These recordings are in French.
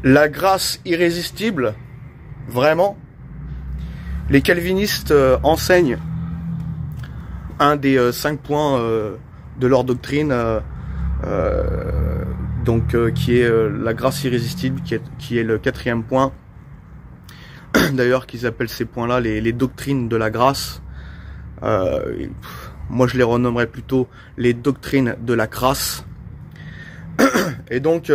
La grâce irrésistible, vraiment. Les calvinistes enseignent un des 5 points de leur doctrine, qui est la grâce irrésistible, qui est le 4e point. D'ailleurs, qu'ils appellent ces points-là les doctrines de la grâce. Moi, je les renommerais plutôt les doctrines de la crasse. Et donc,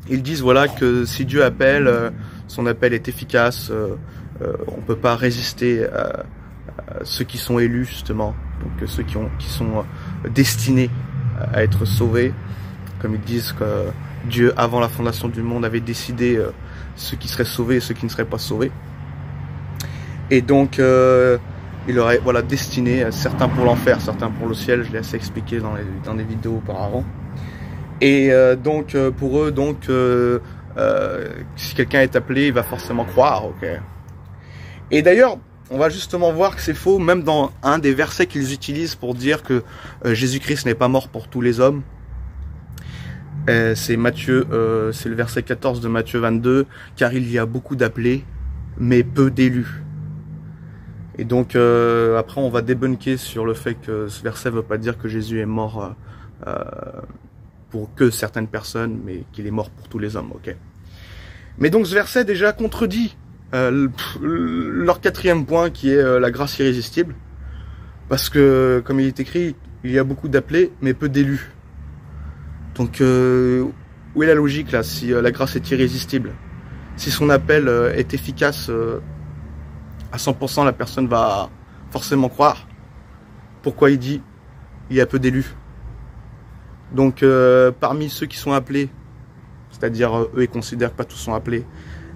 ils disent voilà que si Dieu appelle, son appel est efficace. On peut pas résister à ceux qui sont élus, justement, donc ceux qui sont destinés à être sauvés. Comme ils disent que Dieu, avant la fondation du monde, avait décidé ceux qui seraient sauvés et ceux qui ne seraient pas sauvés. Et donc, il aurait destiné certains pour l'enfer, certains pour le ciel. Je l'ai assez expliqué dans des vidéos auparavant. Et pour eux, si quelqu'un est appelé, il va forcément croire. Ok. Et d'ailleurs, on va justement voir que c'est faux, même dans un des versets qu'ils utilisent pour dire que Jésus-Christ n'est pas mort pour tous les hommes. C'est Matthieu, c'est le verset 14 de Matthieu 22, car il y a beaucoup d'appelés, mais peu d'élus. Et donc après, on va débunker sur le fait que ce verset ne veut pas dire que Jésus est mort pour que certaines personnes, mais qu'il est mort pour tous les hommes. Ok. Mais donc ce verset déjà contredit leur 4e point qui est la grâce irrésistible, parce que comme il est écrit, il y a beaucoup d'appelés mais peu d'élus. Donc où est la logique là, si la grâce est irrésistible? Si son appel est efficace à 100%, la personne va forcément croire. Pourquoi il dit il y a peu d'élus? Donc parmi ceux qui sont appelés, c'est-à-dire eux ils considèrent que pas tous sont appelés,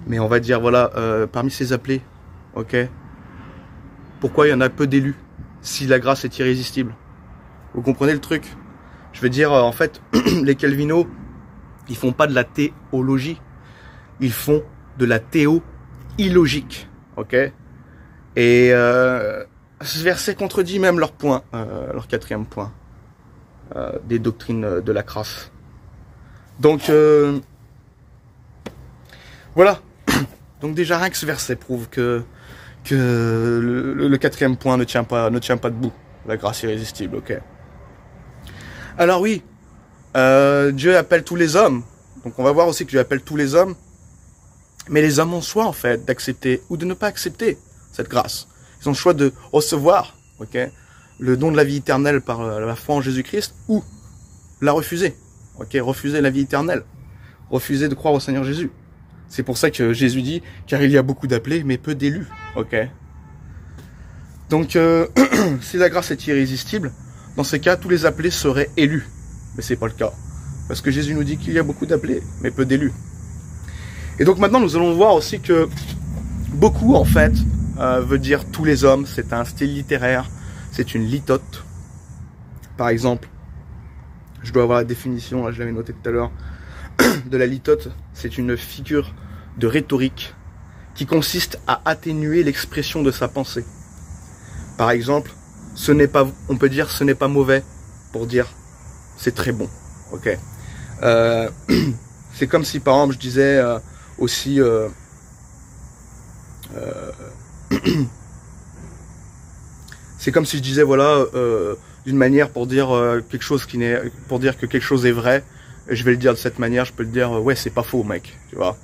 mais on va dire voilà, parmi ces appelés, ok, pourquoi il y en a peu d'élus si la grâce est irrésistible? Vous comprenez le truc? Je veux dire, en fait, les calvinos, ils font pas de la théologie, ils font de la théo-illogique, ok? Et ce verset contredit même leur point, leur 4e point, des doctrines de la crasse. Donc, voilà. Donc déjà, rien que ce verset prouve que le 4e point ne tient pas debout, la grâce irrésistible, ok? Alors oui, Dieu appelle tous les hommes. Donc on va voir aussi que Dieu appelle tous les hommes. Mais les hommes ont le choix en fait d'accepter ou de ne pas accepter cette grâce. Ils ont le choix de recevoir, ok, le don de la vie éternelle par la foi en Jésus-Christ ou la refuser. Ok, refuser la vie éternelle. Refuser de croire au Seigneur Jésus. C'est pour ça que Jésus dit, car il y a beaucoup d'appelés mais peu d'élus. Ok. Donc si la grâce est irrésistible, dans ces cas, tous les appelés seraient élus. Mais c'est pas le cas. Parce que Jésus nous dit qu'il y a beaucoup d'appelés, mais peu d'élus. Et donc maintenant, nous allons voir aussi que beaucoup, en fait, veut dire tous les hommes. C'est un style littéraire. C'est une litote. Par exemple, je dois avoir la définition, là, je l'avais noté tout à l'heure, de la litote. C'est une figure de rhétorique qui consiste à atténuer l'expression de sa pensée. Par exemple, on peut dire ce n'est pas mauvais pour dire c'est très bon. Ok. C'est comme si par exemple je disais aussi c'est comme si je disais voilà d'une manière pour dire quelque chose pour dire que quelque chose est vrai. Et je vais le dire de cette manière. Je peux le dire ouais c'est pas faux mec. Tu vois.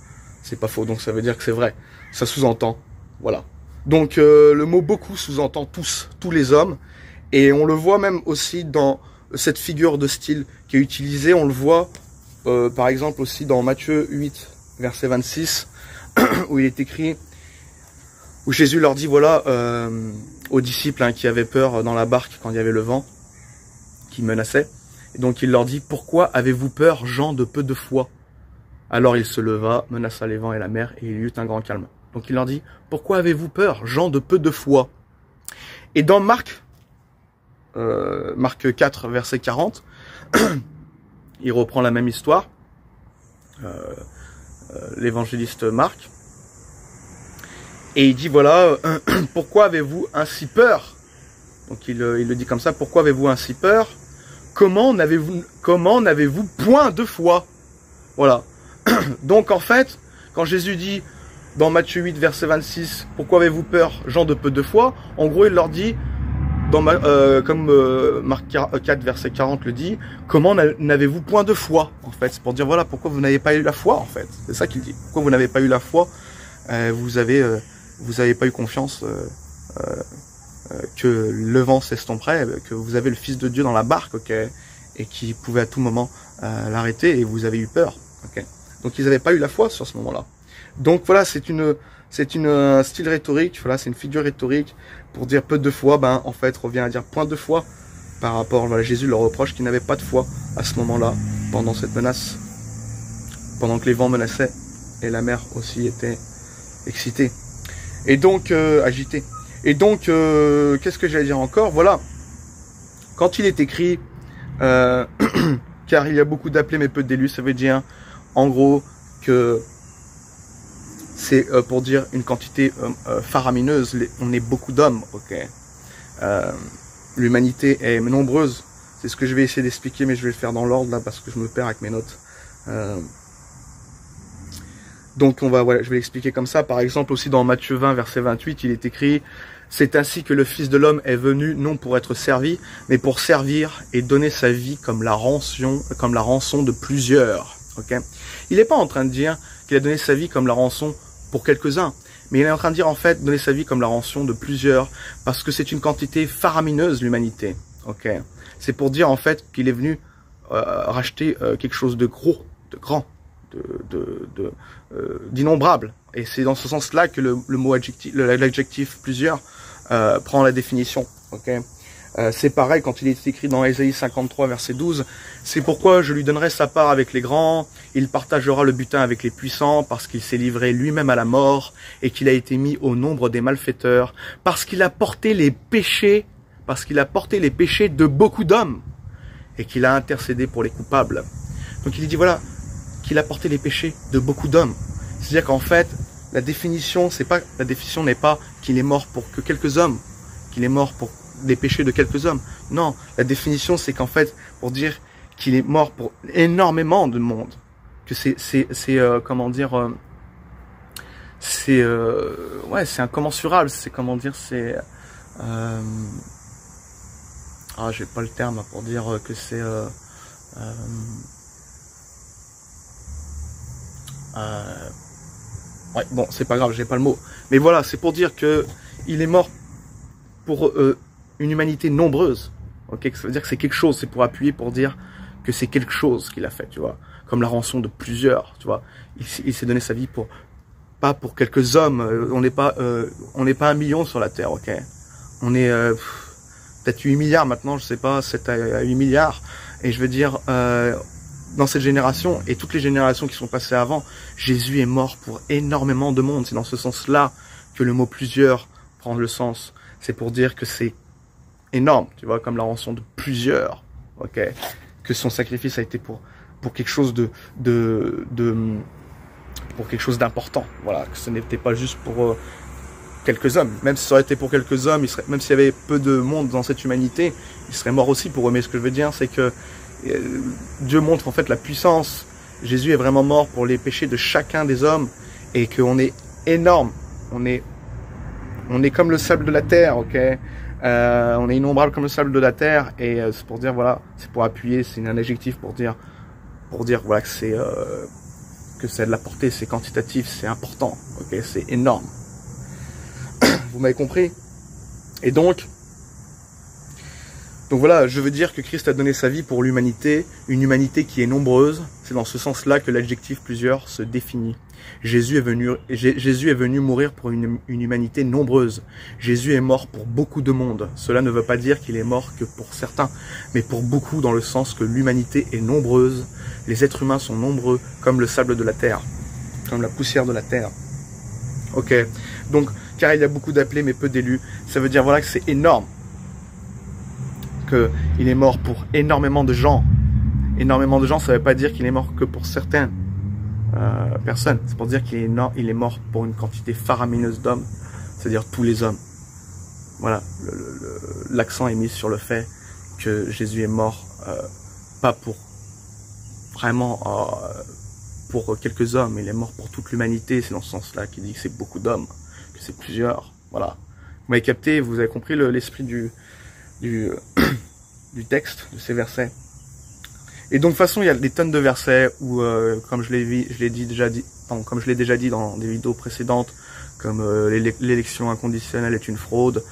C'est pas faux donc ça veut dire que c'est vrai. Ça sous-entend. Voilà. Donc le mot beaucoup sous-entend tous les hommes, et on le voit même aussi dans cette figure de style qui est utilisée, on le voit par exemple aussi dans Matthieu 8 verset 26 où il est écrit, où Jésus leur dit voilà aux disciples qui avaient peur dans la barque quand il y avait le vent qui menaçait, et donc il leur dit pourquoi avez-vous peur gens de peu de foi? Alors il se leva, menaça les vents et la mer, et il y eut un grand calme. Donc il leur dit, pourquoi avez-vous peur, gens de peu de foi? Et dans Marc 4, verset 40, il reprend la même histoire, l'évangéliste Marc, et il dit, voilà, pourquoi avez-vous ainsi peur? Donc il le dit comme ça, pourquoi avez-vous ainsi peur? Comment n'avez-vous point de foi? Voilà. Donc en fait, quand Jésus dit dans Matthieu 8, verset 26, « Pourquoi avez-vous peur, gens de peu de foi ?» En gros, il leur dit, comme Marc 4, verset 40 le dit, « Comment n'avez-vous point de foi ?» En fait, c'est pour dire, voilà, pourquoi vous n'avez pas eu la foi, en fait. C'est ça qu'il dit. Pourquoi vous n'avez pas eu la foi, vous avez pas eu confiance que le vent s'estomperait, que vous avez le Fils de Dieu dans la barque, ok, et qui pouvait à tout moment l'arrêter, et vous avez eu peur, ok. Donc ils n'avaient pas eu la foi sur ce moment-là. Donc voilà, c'est un style rhétorique, voilà, c'est une figure rhétorique pour dire peu de foi, ben en fait revient à dire point de foi par rapport, voilà, Jésus leur reproche qu'ils n'avaient pas de foi à ce moment-là, pendant cette menace, pendant que les vents menaçaient et la mer aussi était excitée et donc agitée. Et donc qu'est-ce que j'allais dire encore? Voilà, quand il est écrit car il y a beaucoup d'appelés mais peu d'élus, ça veut dire en gros que c'est pour dire une quantité faramineuse, on est beaucoup d'hommes, ok. L'humanité est nombreuse, c'est ce que je vais essayer d'expliquer, mais je vais le faire dans l'ordre là parce que je me perds avec mes notes. Donc voilà, je vais l'expliquer comme ça. Par exemple aussi dans Matthieu 20, verset 28, il est écrit « C'est ainsi que le Fils de l'homme est venu, non pour être servi, mais pour servir et donner sa vie comme la rançon de plusieurs. » Okay. Il n'est pas en train de dire qu'il a donné sa vie comme la rançon pour quelques-uns, mais il est en train de dire en fait donner sa vie comme la rançon de plusieurs, parce que c'est une quantité faramineuse l'humanité. Okay. C'est pour dire en fait qu'il est venu racheter quelque chose de gros, de grand, d'innombrable. Et c'est dans ce sens-là que le mot adjectif, l'adjectif plusieurs prend la définition. Okay. C'est pareil quand il est écrit dans Ésaïe 53, verset 12. « C'est pourquoi je lui donnerai sa part avec les grands, il partagera le butin avec les puissants, parce qu'il s'est livré lui-même à la mort, et qu'il a été mis au nombre des malfaiteurs, parce qu'il a porté les péchés, de beaucoup d'hommes, et qu'il a intercédé pour les coupables. » Donc il dit voilà, qu'il a porté les péchés de beaucoup d'hommes. C'est-à-dire qu'en fait, la définition n'est pas qu'il est mort pour que quelques hommes, qu'il est mort pour des péchés de quelques hommes. Non, la définition c'est qu'en fait, pour dire qu'il est mort pour énormément de monde, que c'est incommensurable, c'est comment dire, c'est j'ai pas le terme pour dire que c'est ouais, bon, c'est pas grave, j'ai pas le mot. Mais voilà, c'est pour dire que il est mort pour une humanité nombreuse. Ok, ça veut dire que c'est quelque chose, c'est pour appuyer, pour dire que c'est quelque chose qu'il a fait, tu vois. Comme la rançon de plusieurs, tu vois. Il s'est donné sa vie pas pour quelques hommes. On n'est pas 1 million sur la Terre, ok. On est peut-être 8 milliards maintenant, je sais pas, 7 à 8 milliards. Et je veux dire, dans cette génération, et toutes les générations qui sont passées avant, Jésus est mort pour énormément de monde. C'est dans ce sens-là que le mot plusieurs prend le sens. C'est pour dire que c'est énorme, tu vois, comme la rançon de plusieurs, ok, que son sacrifice a été pour quelque chose pour quelque chose d'important, voilà, que ce n'était pas juste pour quelques hommes. Même si ça aurait été pour quelques hommes, même s'il y avait peu de monde dans cette humanité, il serait mort aussi pour eux. Mais ce que je veux dire, c'est que Dieu montre en fait la puissance. Jésus est vraiment mort pour les péchés de chacun des hommes, et qu'on est énorme, on est comme le sable de la terre, ok. On est innombrable comme le sable de la terre, et c'est pour dire, voilà, c'est pour appuyer, c'est un adjectif pour dire voilà que c'est de la portée, c'est quantitatif, c'est important, ok, c'est énorme. Vous m'avez compris? Et donc voilà, je veux dire que Christ a donné sa vie pour l'humanité, une humanité qui est nombreuse. C'est dans ce sens-là que l'adjectif plusieurs se définit. Jésus est venu mourir pour une humanité nombreuse. Jésus est mort pour beaucoup de monde. Cela ne veut pas dire qu'il est mort que pour certains, mais pour beaucoup, dans le sens que l'humanité est nombreuse. Les êtres humains sont nombreux, comme le sable de la terre, comme la poussière de la terre. Ok, donc, car il y a beaucoup d'appelés mais peu d'élus, ça veut dire voilà que c'est énorme. Il est mort pour énormément de gens. Énormément de gens, ça ne veut pas dire qu'il est mort que pour certaines personnes. C'est pour dire qu'il est mort pour une quantité faramineuse d'hommes, c'est-à-dire tous les hommes. Voilà, l'accent est mis sur le fait que Jésus est mort pas pour vraiment pour quelques hommes, il est mort pour toute l'humanité. C'est dans ce sens-là qu'il dit que c'est beaucoup d'hommes, que c'est plusieurs. Voilà. Vous m'avez capté, vous avez compris l'esprit du texte, de ces versets. Et donc de toute façon, il y a des tonnes de versets où, comme je l'ai déjà dit dans des vidéos précédentes, comme l'élection inconditionnelle est une fraude.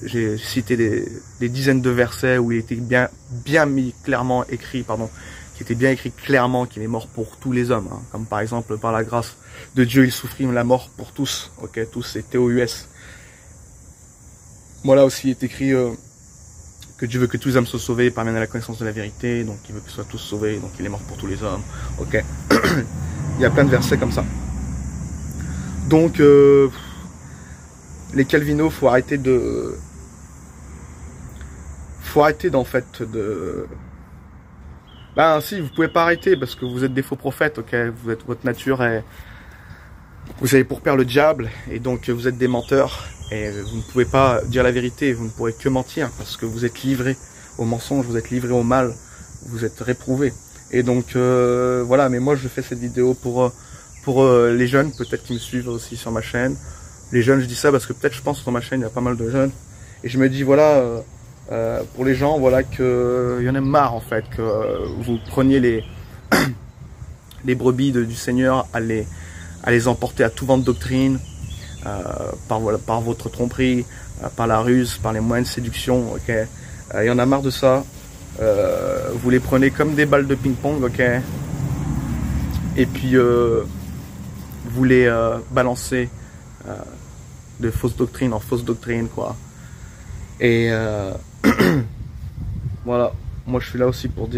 J'ai cité des dizaines de versets où il était bien mis clairement écrit, qui était bien écrit clairement qu'il est mort pour tous les hommes, hein. Comme par exemple, par la grâce de Dieu, il souffrit la mort pour tous. Ok, tous, c'est TOUS. Voilà aussi, il est écrit que Dieu veut que tous les hommes soient sauvés et parviennent à la connaissance de la vérité, donc il veut qu'ils soient tous sauvés, donc il est mort pour tous les hommes. Ok, il y a plein de versets comme ça. Donc, les Calvinos, faut arrêter d'en fait de... Ben si, vous pouvez pas arrêter parce que vous êtes des faux prophètes, ok. Votre nature est... Vous avez pour père le diable et donc vous êtes des menteurs et vous ne pouvez pas dire la vérité, vous ne pourrez que mentir parce que vous êtes livrés au mensonge, vous êtes livrés au mal, vous êtes réprouvés. Et donc voilà, mais moi je fais cette vidéo pour les jeunes, peut-être qui me suivent aussi sur ma chaîne. Les jeunes, je dis ça parce que peut-être je pense que sur ma chaîne il y a pas mal de jeunes. Et je me dis voilà, pour les gens, voilà qu'il y en a marre en fait, que vous preniez les brebis du Seigneur à les emporter à tout vent de doctrine, par votre tromperie, par la ruse, par les moyens de séduction, ok. Il y en a marre de ça. Vous les prenez comme des balles de ping-pong, ok. Et puis vous les balancez de fausse doctrine en fausse doctrine, quoi. Et voilà, moi je suis là aussi pour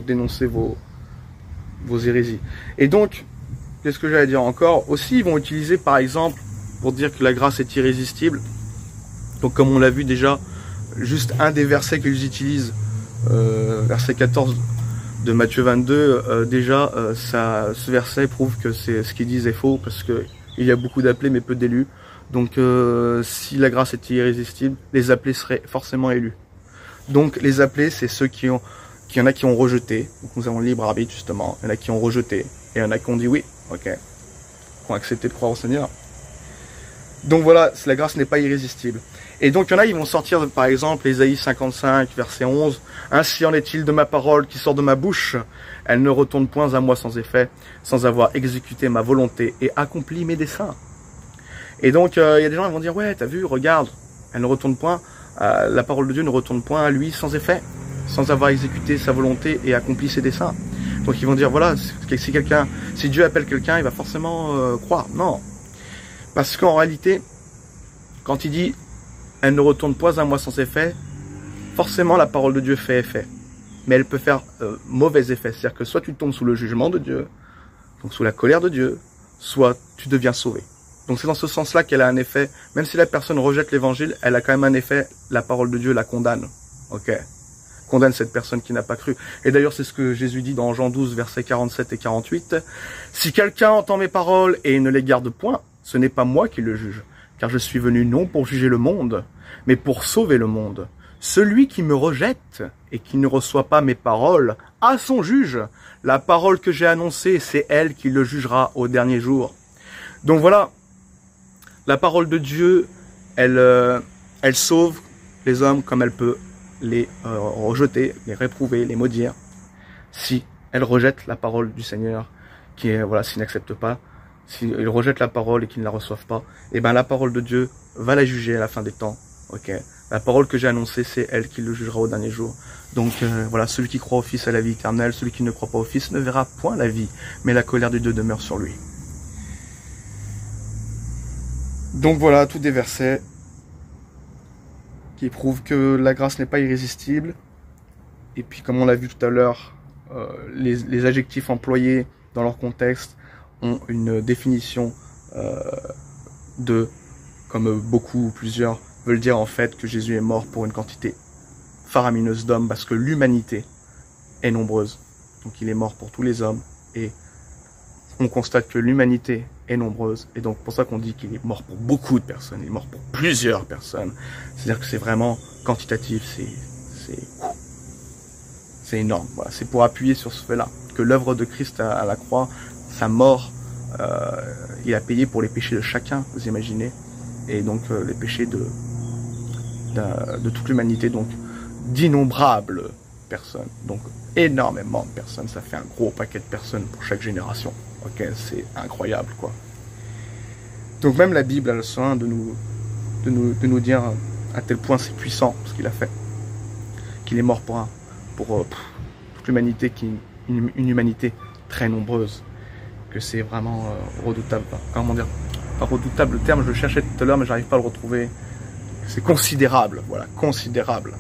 dénoncer vos hérésies. Et donc, qu'est-ce que j'allais dire encore? Aussi, ils vont utiliser par exemple, pour dire que la grâce est irrésistible, donc comme on l'a vu déjà, juste un des versets qu'ils utilisent, verset 14 de Matthieu 22, déjà ce verset prouve que ce qu'ils disent est faux, parce que il y a beaucoup d'appelés mais peu d'élus. Donc si la grâce est irrésistible, les appelés seraient forcément élus. Donc les appelés, c'est ceux qu'il y en a qui ont rejeté. Donc nous avons le libre arbitre justement. Il y en a qui ont rejeté et il y en a qui ont dit oui, ok, qui ont accepté de croire au Seigneur. Donc voilà, la grâce n'est pas irrésistible. Et donc il y en a, ils vont sortir par exemple Ésaïe 55, verset 11. « Ainsi en est-il de ma parole qui sort de ma bouche. Elle ne retourne point à moi sans effet, sans avoir exécuté ma volonté et accompli mes desseins. » Et donc il y a des gens qui vont dire « Ouais, t'as vu, regarde, elle ne retourne point, la parole de Dieu ne retourne point à lui sans effet, sans avoir exécuté sa volonté et accompli ses desseins. » Donc ils vont dire « Voilà, si Dieu appelle quelqu'un, il va forcément croire. » Non. Parce qu'en réalité, quand il dit « Elle ne retourne point à moi sans effet », forcément la parole de Dieu fait effet. Mais elle peut faire mauvais effet. C'est-à-dire que soit tu tombes sous le jugement de Dieu, donc sous la colère de Dieu, soit tu deviens sauvé. Donc c'est dans ce sens-là qu'elle a un effet. Même si la personne rejette l'évangile, elle a quand même un effet. La parole de Dieu la condamne. Ok. Condamne cette personne qui n'a pas cru. Et d'ailleurs, c'est ce que Jésus dit dans Jean 12, versets 47 et 48. « Si quelqu'un entend mes paroles et ne les garde point, ce n'est pas moi qui le juge, car je suis venu non pour juger le monde, mais pour sauver le monde. Celui qui me rejette et qui ne reçoit pas mes paroles a son juge. La parole que j'ai annoncée, c'est elle qui le jugera au dernier jour. » Donc voilà, la parole de Dieu, elle sauve les hommes comme elle peut les rejeter, les réprouver, les maudire, si elle rejette la parole du Seigneur, qui est, voilà, s'ils n'acceptent pas, s'ils rejettent la parole et qu'ils ne la reçoivent pas, et ben la parole de Dieu va la juger à la fin des temps. Ok, la parole que j'ai annoncée, c'est elle qui le jugera au dernier jour. Donc voilà, celui qui croit au Fils a la vie éternelle, celui qui ne croit pas au Fils ne verra point la vie, mais la colère de Dieu demeure sur lui. Donc voilà, tous des versets qui prouvent que la grâce n'est pas irrésistible. Et puis comme on l'a vu tout à l'heure, les adjectifs employés dans leur contexte ont une définition comme beaucoup ou plusieurs veulent dire en fait que Jésus est mort pour une quantité faramineuse d'hommes, parce que l'humanité est nombreuse. Donc il est mort pour tous les hommes, et on constate que l'humanité est nombreuse, et donc pour ça qu'on dit qu'il est mort pour beaucoup de personnes, il est mort pour plusieurs personnes. C'est-à-dire que c'est vraiment quantitatif, c'est énorme. Voilà, c'est pour appuyer sur ce fait-là, que l'œuvre de Christ à la croix, sa mort, il a payé pour les péchés de chacun, vous imaginez, et donc les péchés de toute l'humanité, donc d'innombrables personnes, donc énormément de personnes, ça fait un gros paquet de personnes pour chaque génération, ok, c'est incroyable quoi. Donc même la Bible a le soin de nous dire à tel point c'est puissant ce qu'il a fait, qu'il est mort pour toute l'humanité, qui est une humanité très nombreuse, que c'est vraiment redoutable, comment dire, pas redoutable, le terme je le cherchais tout à l'heure mais j'arrive pas à le retrouver, c'est considérable, voilà, considérable,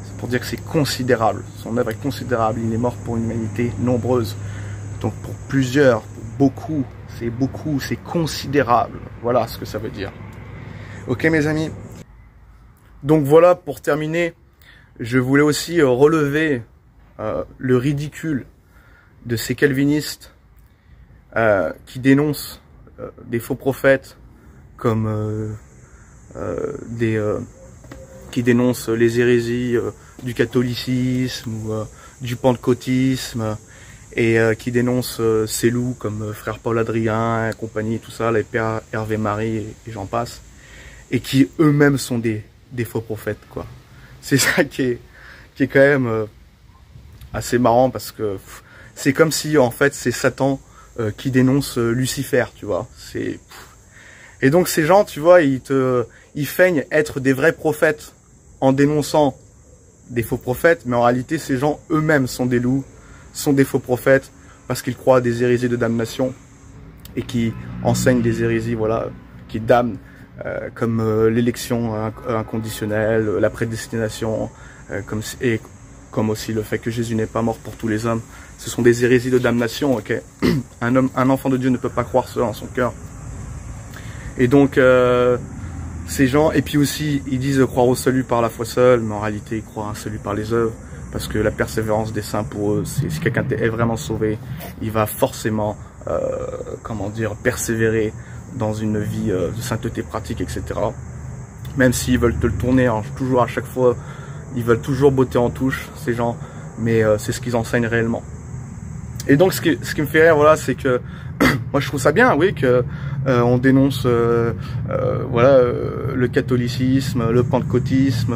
c'est pour dire que c'est considérable, son œuvre est considérable, il est mort pour une humanité nombreuse, donc pour plusieurs, pour beaucoup, c'est considérable, voilà ce que ça veut dire. Ok mes amis, donc voilà, pour terminer, je voulais aussi relever le ridicule de ces calvinistes qui dénoncent des faux prophètes comme qui dénoncent les hérésies du catholicisme ou du pentecôtisme et qui dénoncent ces loups comme frère Paul Adrien et compagnie, tout ça, les pères Hervé Marie et j'en passe, et qui eux-mêmes sont des faux prophètes quoi. C'est ça qui est quand même assez marrant parce que c'est comme si en fait c'est Satan qui dénonce Lucifer, tu vois. Et donc ces gens, tu vois, ils feignent être des vrais prophètes en dénonçant des faux prophètes, mais en réalité ces gens eux-mêmes sont des loups, sont des faux prophètes parce qu'ils croient à des hérésies de damnation et qui enseignent des hérésies, voilà, qui damnent comme l'élection inconditionnelle, la prédestination, comme aussi le fait que Jésus n'est pas mort pour tous les hommes. Ce sont des hérésies de damnation, ok. Un enfant de Dieu ne peut pas croire cela en son cœur. Et donc, ces gens, et puis aussi, ils disent croire au salut par la foi seule, mais en réalité, ils croient à un salut par les œuvres, parce que la persévérance des saints pour eux, si quelqu'un est vraiment sauvé, il va forcément, comment dire, persévérer dans une vie de sainteté pratique, etc. Même s'ils veulent te le tourner, hein, toujours à chaque fois, ils veulent toujours botter en touche, ces gens, mais c'est ce qu'ils enseignent réellement. Et donc ce qui me fait rire, voilà, c'est que moi je trouve ça bien, oui, que on dénonce voilà, le catholicisme, le pentecôtisme,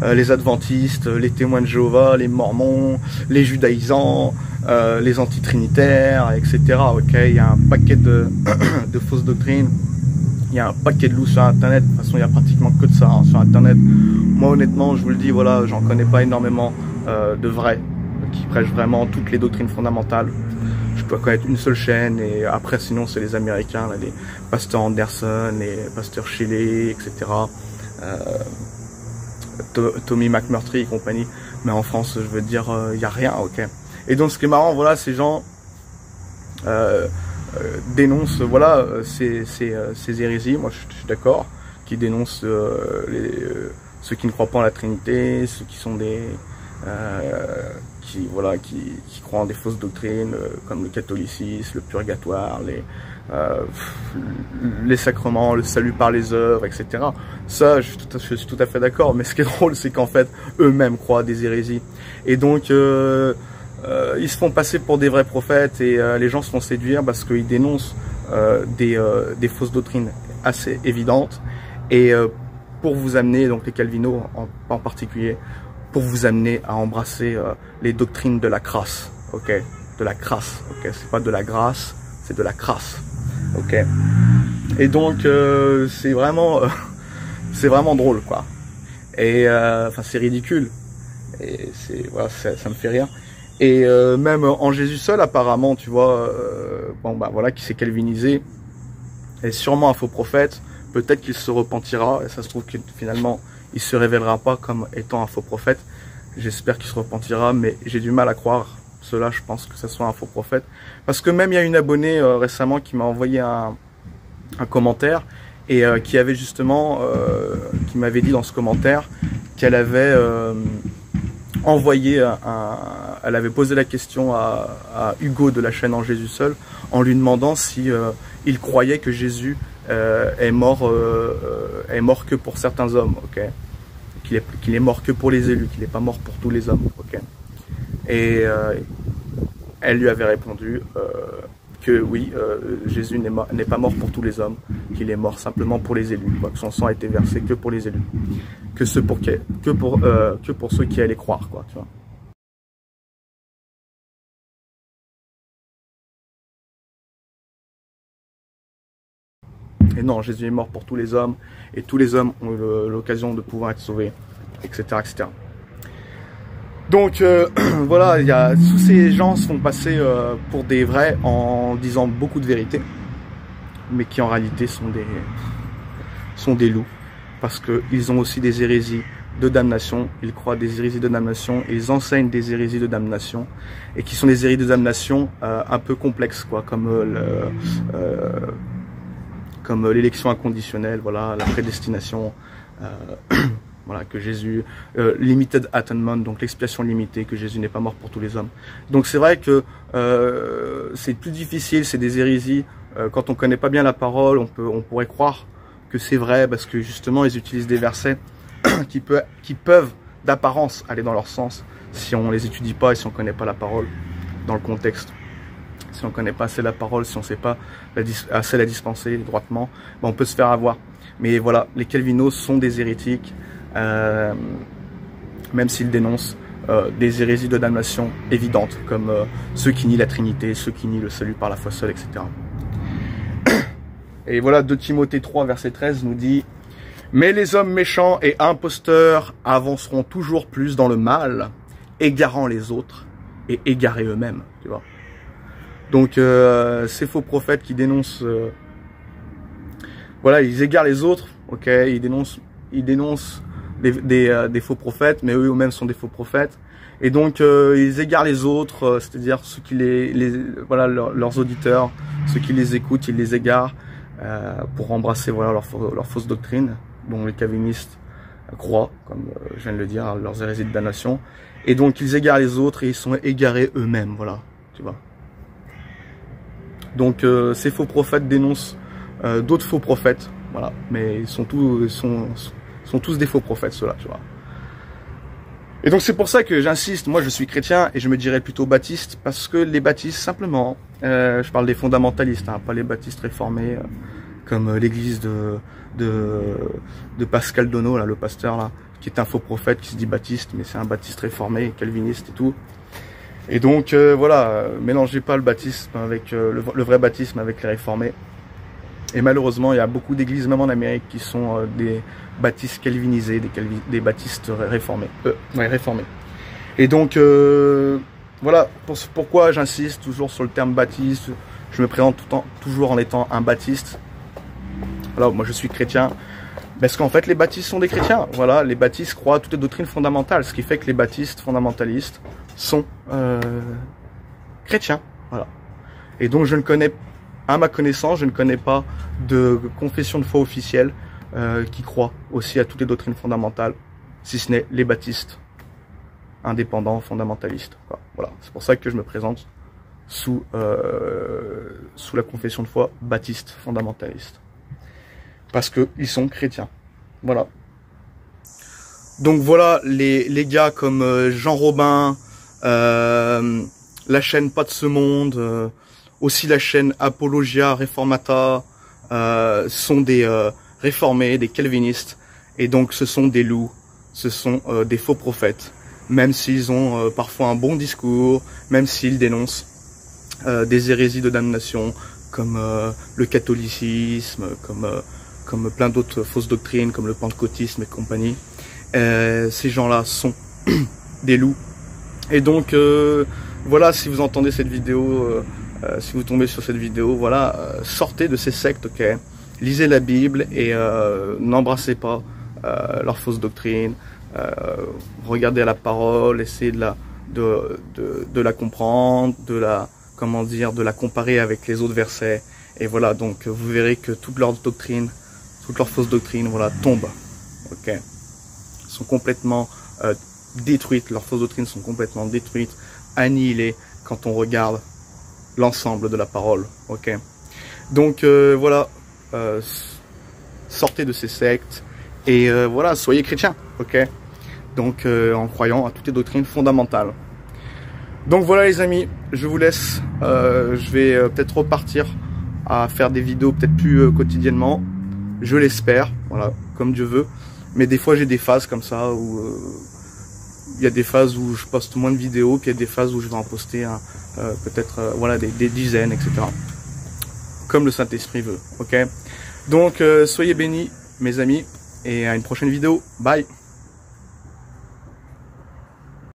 les adventistes, les témoins de Jéhovah, les mormons, les judaïsants, les antitrinitaires, etc. Ok, il y a un paquet de fausses doctrines, il y a un paquet de loups sur internet. De toute façon il y a pratiquement que de ça hein, sur internet. Moi honnêtement je vous le dis, voilà, j'en connais pas énormément de vrais qui prêchent vraiment toutes les doctrines fondamentales. Je peux connaître une seule chaîne et après sinon c'est les Américains, là, les pasteurs Anderson, les pasteurs Shelley, etc. Tommy McMurtry et compagnie. Mais en France, je veux dire, il n'y a rien, ok. Et donc ce qui est marrant, voilà, ces gens dénoncent, voilà, ces hérésies. Moi, je suis d'accord, qui dénoncent ceux qui ne croient pas en la Trinité, ceux qui sont des qui croient en des fausses doctrines comme le catholicisme, le purgatoire, les sacrements, le salut par les œuvres, etc. Ça, je suis tout à fait d'accord. Mais ce qui est drôle, c'est qu'en fait, eux-mêmes croient à des hérésies. Et donc, ils se font passer pour des vrais prophètes et les gens se font séduire parce qu'ils dénoncent des fausses doctrines assez évidentes. Et pour vous amener, donc les calvinos en particulier, pour vous amener à embrasser les doctrines de la crasse, ok, de la crasse, ok, c'est pas de la grâce, c'est de la crasse, ok. Et donc c'est vraiment drôle quoi. Et enfin c'est ridicule. Et c'est voilà, ça me fait rire. Et même en Jésus seul apparemment, tu vois, bon bah voilà, qui s'est calvinisé, est sûrement un faux prophète. Peut-être qu'il se repentira, et ça se trouve que finalement il se révélera pas comme étant un faux prophète. J'espère qu'il se repentira, mais j'ai du mal à croire cela. Je pense que ça soit un faux prophète, parce que même il y a une abonnée récemment qui m'a envoyé un commentaire et qui avait justement, qui m'avait dit dans ce commentaire qu'elle avait envoyé elle avait posé la question à Hugo de la chaîne En Jésus Seul en lui demandant si il croyait que Jésus est mort que pour certains hommes, ok, qu'il est mort que pour les élus, qu'il n'est pas mort pour tous les hommes, ok. Et elle lui avait répondu que oui, Jésus n'est pas mort pour tous les hommes, qu'il est mort simplement pour les élus, quoi, que son sang a été versé que pour les élus, que pour ceux qui allaient croire, quoi, tu vois. Et non, Jésus est mort pour tous les hommes, et tous les hommes ont l'occasion de pouvoir être sauvés, etc., etc. Donc voilà, tous ces gens se font passer pour des vrais en disant beaucoup de vérités, mais qui en réalité sont des loups, parce qu'ils ont aussi des hérésies de damnation, ils croient des hérésies de damnation, ils enseignent des hérésies de damnation, et qui sont des hérésies de damnation un peu complexes, quoi, comme l'élection inconditionnelle, voilà, la prédestination, voilà, que Jésus, limited atonement, donc l'expiation limitée, que Jésus n'est pas mort pour tous les hommes. Donc c'est vrai que c'est plus difficile, c'est des hérésies. Quand on connaît pas bien la parole, on pourrait croire que c'est vrai, parce que justement ils utilisent des versets qui peuvent d'apparence aller dans leur sens si on les étudie pas et si on connaît pas la parole dans le contexte. Si on connaît pas assez la parole, si on sait pas assez la dispenser droitement, ben on peut se faire avoir. Mais voilà, les calvinos sont des hérétiques, même s'ils dénoncent des hérésies de damnation évidentes, comme ceux qui nient la Trinité, ceux qui nient le salut par la foi seule, etc. Et voilà, 2 Timothée 3, verset 13 nous dit « Mais les hommes méchants et imposteurs avanceront toujours plus dans le mal, égarant les autres et égarés eux-mêmes. » Tu vois. Donc ces faux prophètes qui dénoncent, voilà, ils égarent les autres, ok, ils dénoncent des faux prophètes, mais eux-mêmes sont des faux prophètes, et donc ils égarent les autres, c'est-à-dire ceux qui voilà, leurs auditeurs, ceux qui les écoutent, ils les égarent pour embrasser, voilà, leur fausse doctrine, dont les calvinistes croient, comme je viens de le dire, leurs hérésies de damnation, et donc ils égarent les autres et ils sont égarés eux-mêmes, voilà, tu vois. Donc ces faux prophètes dénoncent d'autres faux prophètes, voilà, mais ils sont tous des faux prophètes, ceux-là, tu vois. Et donc c'est pour ça que j'insiste, moi je suis chrétien et je me dirais plutôt baptiste, parce que les baptistes, simplement, je parle des fondamentalistes, hein, pas les baptistes réformés, comme l'église de Pascal Donneau, là, le pasteur, là, qui est un faux prophète, qui se dit baptiste, mais c'est un baptiste réformé, calviniste et tout. Et donc voilà, mélangez pas le baptisme avec le vrai baptisme avec les réformés. Et malheureusement, il y a beaucoup d'églises, même en Amérique, qui sont des baptistes calvinisés, des baptistes réformés. Réformés. Et donc voilà pourquoi j'insiste toujours sur le terme baptiste. Je me présente toujours en étant un baptiste. Voilà, moi je suis chrétien. Parce qu'en fait, les baptistes sont des chrétiens. Voilà, les baptistes croient à toutes les doctrines fondamentales, ce qui fait que les baptistes fondamentalistes sont chrétiens. Voilà. Et donc, à ma connaissance, je ne connais pas de confession de foi officielle qui croit aussi à toutes les doctrines fondamentales, si ce n'est les baptistes indépendants, fondamentalistes. Voilà, c'est pour ça que je me présente sous la confession de foi baptiste fondamentaliste. Parce qu'ils sont chrétiens. Voilà. Donc voilà, les gars comme Jean Robin, la chaîne Pas de ce monde, aussi la chaîne Apologia Reformata, sont des réformés, des calvinistes. Et donc ce sont des loups, ce sont des faux prophètes. Même s'ils ont parfois un bon discours, même s'ils dénoncent des hérésies de damnation, comme le catholicisme, comme plein d'autres fausses doctrines, comme le pentecôtisme et compagnie. Ces gens-là sont des loups. Et donc, voilà, si vous entendez cette vidéo, si vous tombez sur cette vidéo, voilà, sortez de ces sectes, ok. Lisez la Bible et n'embrassez pas leurs fausses doctrines. Regardez à la parole, essayez de la comprendre, de la comparer avec les autres versets. Et voilà, donc vous verrez que toutes leurs doctrines, toutes leurs fausses doctrines, voilà, tombent. Ok, sont complètement détruites. Leurs fausses doctrines sont complètement détruites, annihilées quand on regarde l'ensemble de la parole. Ok, donc voilà, sortez de ces sectes et voilà, soyez chrétiens. Ok, donc en croyant à toutes les doctrines fondamentales. Donc voilà les amis, je vous laisse. Je vais peut-être repartir à faire des vidéos peut-être plus quotidiennement. Je l'espère, voilà, comme Dieu veut. Mais des fois j'ai des phases comme ça où il y a des phases où je poste moins de vidéos, puis il y a des phases où je vais en poster peut-être voilà des dizaines, etc. Comme le Saint-Esprit veut, ok? Donc soyez bénis mes amis et à une prochaine vidéo. Bye!